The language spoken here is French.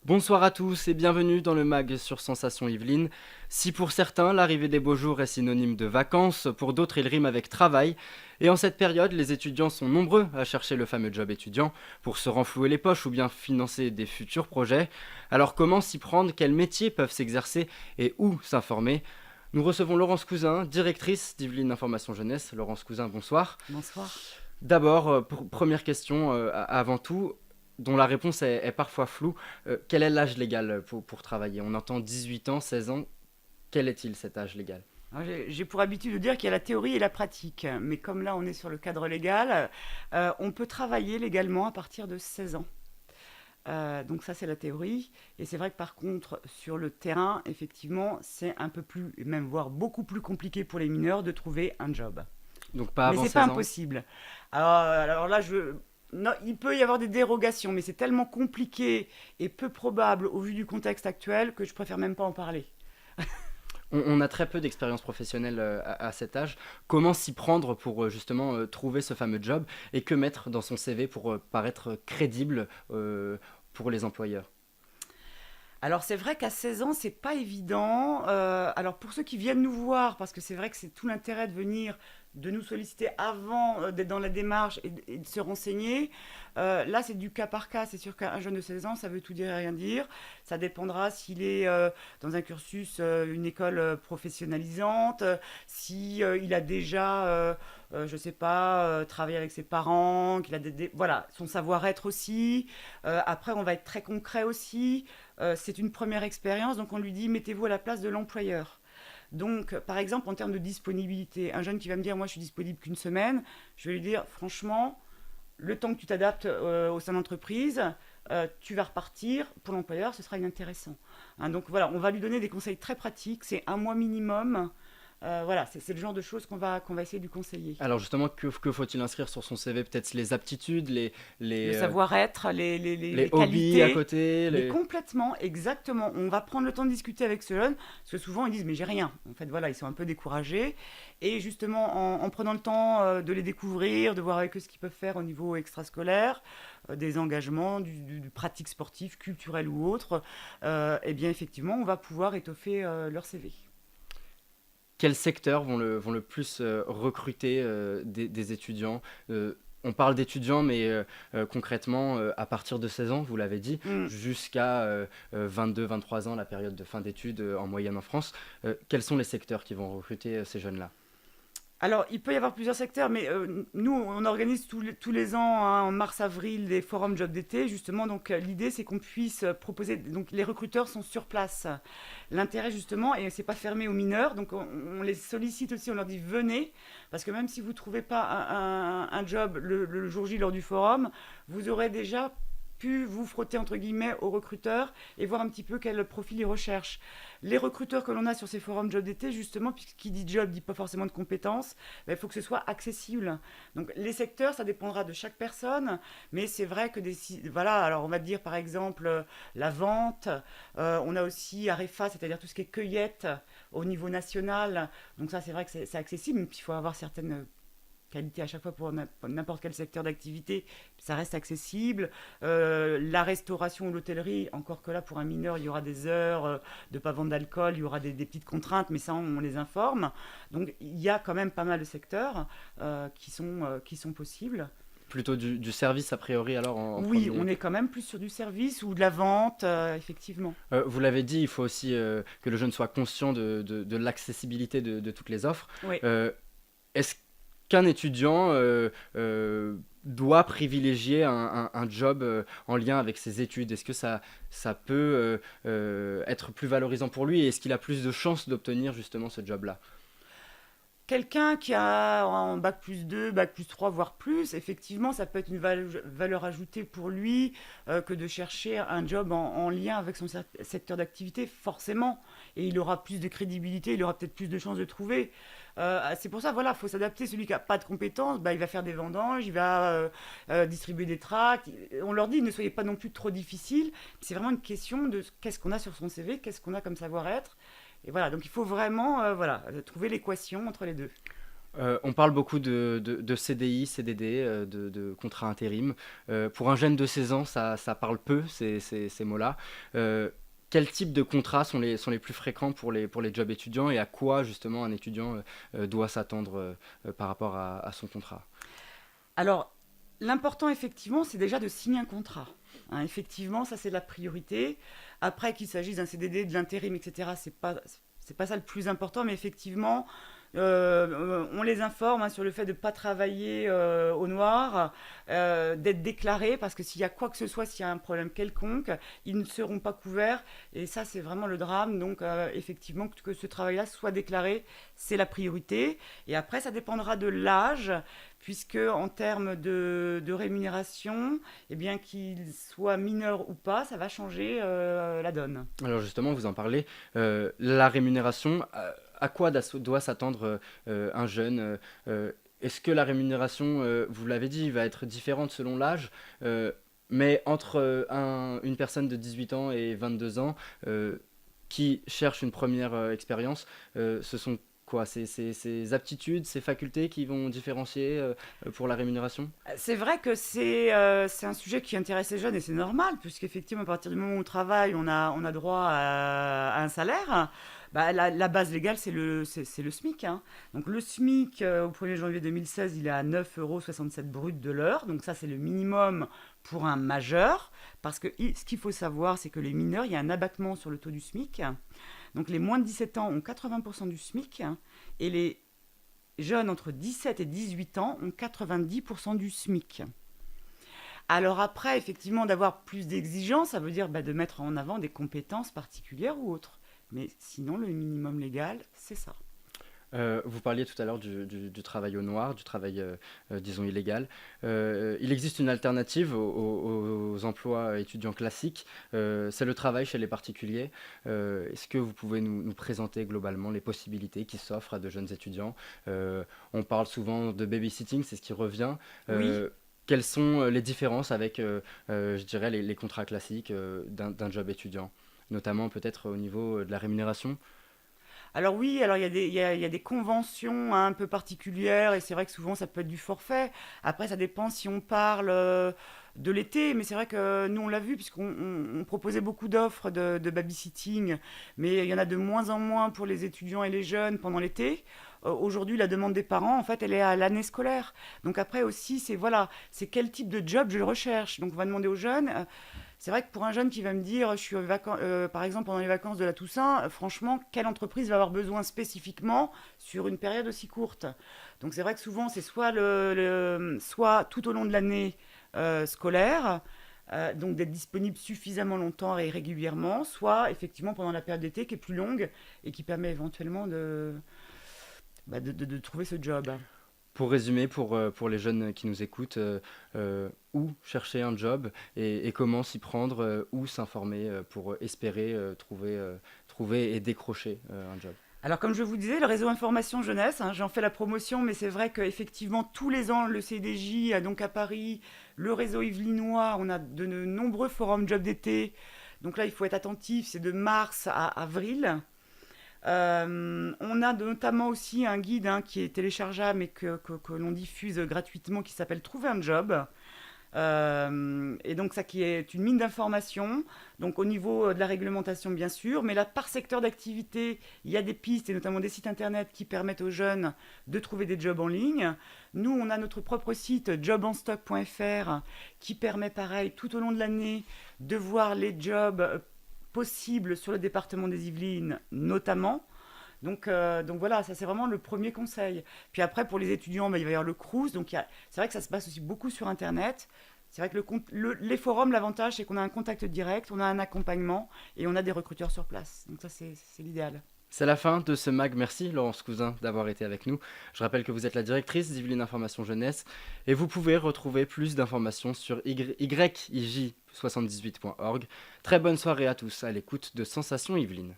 Bonsoir à tous et bienvenue dans le MAG sur Sensation Yveline. Si pour certains l'arrivée des beaux jours est synonyme de vacances, pour d'autres il rime avec travail. Et en cette période, les étudiants sont nombreux à chercher le fameux job étudiant pour se renflouer les poches ou bien financer des futurs projets. Alors comment s'y prendre, quels métiers peuvent s'exercer et où s'informer? Nous recevons Laurence Cousin, directrice d'Yveline Information Jeunesse. Laurence Cousin, bonsoir. Bonsoir. D'abord, première question, avant tout, dont la réponse est parfois floue. Quel est l'âge légal pour travailler? On entend 18 ans, 16 ans. Quel est-il cet âge légal? Alors, j'ai pour habitude de dire qu'il y a la théorie et la pratique, mais comme là on est sur le cadre légal, on peut travailler légalement à partir de 16 ans. Donc ça c'est la théorie, et c'est vrai que par contre sur le terrain, effectivement, c'est un peu plus, et même voire beaucoup plus compliqué pour les mineurs de trouver un job. Donc pas Mais avant c'est pas 16 ans? impossible. Alors là, non, il peut y avoir des dérogations, mais c'est tellement compliqué et peu probable au vu du contexte actuel que je préfère même pas en parler. On a très peu d'expérience professionnelle à cet âge. Comment s'y prendre pour justement trouver ce fameux job et que mettre dans son CV pour paraître crédible pour les employeurs? Alors c'est vrai qu'à 16 ans, c'est pas évident. Alors pour ceux qui viennent nous voir, parce que c'est vrai que c'est tout l'intérêt de venir, de nous solliciter avant d'être dans la démarche et de se renseigner. Là, c'est du cas par cas. C'est sûr qu'un jeune de 16 ans, ça veut tout dire et rien dire. Ça dépendra s'il est dans un cursus, une école professionnalisante, si il a déjà, je sais pas, travaillé avec ses parents, qu'il a voilà, son savoir-être aussi. Après, on va être très concret aussi. C'est une première expérience, donc on lui dit mettez-vous à la place de l'employeur. Donc, par exemple, en termes de disponibilité, un jeune qui va me dire moi je suis disponible qu'une semaine, je vais lui dire franchement, le temps que tu t'adaptes au sein de l'entreprise, tu vas repartir. Pour l'employeur, ce sera inintéressant. Hein, donc voilà, on va lui donner des conseils très pratiques, c'est un mois minimum. Voilà, c'est le genre de choses qu'on va essayer de lui conseiller. Alors justement, que faut-il inscrire sur son CV? Peut-être les aptitudes, Le les, euh, savoir-être, les les hobbies à qualités. côté, Mais les... complètement, exactement. On va prendre le temps de discuter avec ce jeune, parce que souvent ils disent mais j'ai rien. En fait, voilà, ils sont un peu découragés. Et justement, en prenant le temps de les découvrir, de voir avec eux ce qu'ils peuvent faire au niveau extrascolaire, des engagements, du pratique sportive, culturelle ou autre, eh bien effectivement, on va pouvoir étoffer leur CV. Quels secteurs vont le plus recruter des étudiants? On parle d'étudiants, mais concrètement, à partir de 16 ans, vous l'avez dit, Hmm. jusqu'à 22-23 ans, la période de fin d'études en moyenne en France, quels sont les secteurs qui vont recruter ces jeunes-là? Alors, il peut y avoir plusieurs secteurs, mais nous, on organise tous les ans, hein, en mars-avril, des forums job d'été, justement. Donc, l'idée, c'est qu'on puisse proposer. Donc, les recruteurs sont sur place. L'intérêt, justement, et c'est pas fermé aux mineurs, donc on les sollicite aussi, on leur dit venez, parce que même si vous ne trouvez pas un job le jour J lors du forum, vous aurez déjà pu vous frotter entre guillemets aux recruteurs et voir un petit peu quel profil ils recherchent. Les recruteurs que l'on a sur ces forums job d'été, justement, puisqu'il dit job dit pas forcément de compétences, ben, il faut que ce soit accessible. Donc les secteurs, ça dépendra de chaque personne, mais c'est vrai que voilà, alors on va dire par exemple la vente, on a aussi Arefa, c'est-à-dire tout ce qui est cueillette au niveau national. Donc ça, c'est vrai que c'est accessible, mais puis il faut avoir certaines qualité à chaque fois pour n'importe quel secteur d'activité, ça reste accessible. La restauration ou l'hôtellerie, encore que là, pour un mineur, il y aura des heures de ne pas vendre d'alcool, il y aura des petites contraintes, mais ça, on les informe. Donc, il y a quand même pas mal de secteurs qui sont possibles. Plutôt du service a priori alors en Oui, premier. on est quand même plus sur du service ou de la vente, effectivement. Vous l'avez dit, il faut aussi que le jeune soit conscient de l'accessibilité de toutes les offres. Oui. Euh, Est-ce qu'un étudiant doit privilégier un job en lien avec ses études? Est-ce que ça peut être plus valorisant pour lui? Et est-ce qu'il a plus de chances d'obtenir justement ce job-là? Quelqu'un qui a un bac plus 2, bac plus 3, voire plus, effectivement, ça peut être une valeur ajoutée pour lui que de chercher un job en lien avec son secteur d'activité, forcément. Et il aura plus de crédibilité, il aura peut-être plus de chances de trouver. C'est pour ça, voilà, il faut s'adapter. Celui qui n'a pas de compétences, bah, il va faire des vendanges, il va distribuer des tracts. On leur dit, ne soyez pas non plus trop difficile. C'est vraiment une question de qu'est-ce qu'on a sur son CV, qu'est-ce qu'on a comme savoir-être. Et voilà, donc il faut vraiment voilà, trouver l'équation entre les deux. On parle beaucoup de CDI, CDD, de contrat intérim. Pour un jeune de 16 ans, ça parle peu, ces mots-là. Euh, Quel type de contrats sont les plus fréquents pour les jobs étudiants et à quoi justement un étudiant doit s'attendre par rapport à son contrat? Alors, l'important, effectivement, c'est déjà de signer un contrat. Hein, effectivement, ça, c'est la priorité. Après, qu'il s'agisse d'un CDD, de l'intérim, etc., c'est pas ça le plus important, mais effectivement, on les informe hein, sur le fait de ne pas travailler au noir, d'être déclarés, parce que s'il y a quoi que ce soit, s'il y a un problème quelconque, ils ne seront pas couverts. Et ça, c'est vraiment le drame. Donc, effectivement, que ce travail-là soit déclaré, c'est la priorité. Et après, ça dépendra de l'âge, puisque en termes de rémunération, eh bien, qu'il soit mineur ou pas, ça va changer la donne. Alors justement, vous en parlez, la rémunération, à quoi doit s'attendre un jeune est-ce que la rémunération, vous l'avez dit, va être différente selon l'âge, mais entre une personne de 18 ans et 22 ans qui cherche une première expérience, ce sont quoi? Ces aptitudes, ces facultés qui vont différencier pour la rémunération? C'est vrai que c'est un sujet qui intéresse les jeunes et c'est normal, puisqu'effectivement, à partir du moment où on travaille, on a droit à un salaire. Bah, la base légale, c'est le SMIC. Hein. Donc le SMIC, au 1er janvier 2016, il est à 9,67 € brut de l'heure. Donc ça, c'est le minimum pour un majeur. Parce que ce qu'il faut savoir, c'est que les mineurs, il y a un abattement sur le taux du SMIC. Donc les moins de 17 ans ont 80% du SMIC. Et les jeunes entre 17 et 18 ans ont 90% du SMIC. Alors après, effectivement, d'avoir plus d'exigences, ça veut dire de mettre en avant des compétences particulières ou autres. Mais sinon, le minimum légal, c'est ça. Vous parliez tout à l'heure du travail au noir, du travail, disons, illégal. Il existe une alternative aux emplois étudiants classiques, c'est le travail chez les particuliers. Est-ce que vous pouvez nous présenter globalement les possibilités qui s'offrent à de jeunes étudiants? On parle souvent de babysitting, c'est ce qui revient. Oui. Quelles sont les différences avec, je dirais, les contrats classiques d'un job étudiant, notamment peut-être au niveau de la rémunération? Alors oui, alors il y a des conventions hein, un peu particulières et c'est vrai que souvent ça peut être du forfait. Après, ça dépend si on parle de l'été, mais c'est vrai que nous on l'a vu puisqu'on proposait beaucoup d'offres de babysitting, mais il y en a de moins en moins pour les étudiants et les jeunes pendant l'été. Aujourd'hui, la demande des parents, en fait, elle est à l'année scolaire. Donc après aussi, c'est voilà, c'est quel type de job je recherche. Donc on va demander aux jeunes. C'est vrai que pour un jeune qui va me dire, je suis par exemple pendant les vacances de la Toussaint, franchement, quelle entreprise va avoir besoin spécifiquement sur une période aussi courte? Donc c'est vrai que souvent, c'est soit tout au long de l'année scolaire, donc d'être disponible suffisamment longtemps et régulièrement, soit effectivement pendant la période d'été qui est plus longue et qui permet éventuellement de trouver ce job. Pour résumer, pour les jeunes qui nous écoutent, où chercher un job et comment s'y prendre, où s'informer pour espérer trouver et décrocher un job. Alors, comme je vous disais, le réseau Information Jeunesse, hein, j'en fais la promotion, mais c'est vrai qu'effectivement, tous les ans, le CDJ a donc à Paris, le réseau yvelinois, on a de nombreux forums job d'été. Donc là, il faut être attentif, c'est de mars à avril. On a notamment aussi un guide hein, qui est téléchargeable et que l'on diffuse gratuitement qui s'appelle Trouver un job. Et donc ça qui est une mine d'informations, donc au niveau de la réglementation bien sûr, mais là par secteur d'activité, il y a des pistes et notamment des sites internet qui permettent aux jeunes de trouver des jobs en ligne. Nous, on a notre propre site jobonstock.fr qui permet pareil tout au long de l'année de voir les jobs possibles sur le département des Yvelines notamment. Donc voilà, ça c'est vraiment le premier conseil. Puis après, pour les étudiants, il va y avoir le Crous. C'est vrai que ça se passe aussi beaucoup sur Internet. C'est vrai que les forums, l'avantage, c'est qu'on a un contact direct, on a un accompagnement et on a des recruteurs sur place. Donc ça, c'est l'idéal. C'est la fin de ce mag. Merci Laurence Cousin d'avoir été avec nous. Je rappelle que vous êtes la directrice d'Yvelines Information Jeunesse et vous pouvez retrouver plus d'informations sur yij78.org. Très bonne soirée à tous à l'écoute de Sensation Yvelines.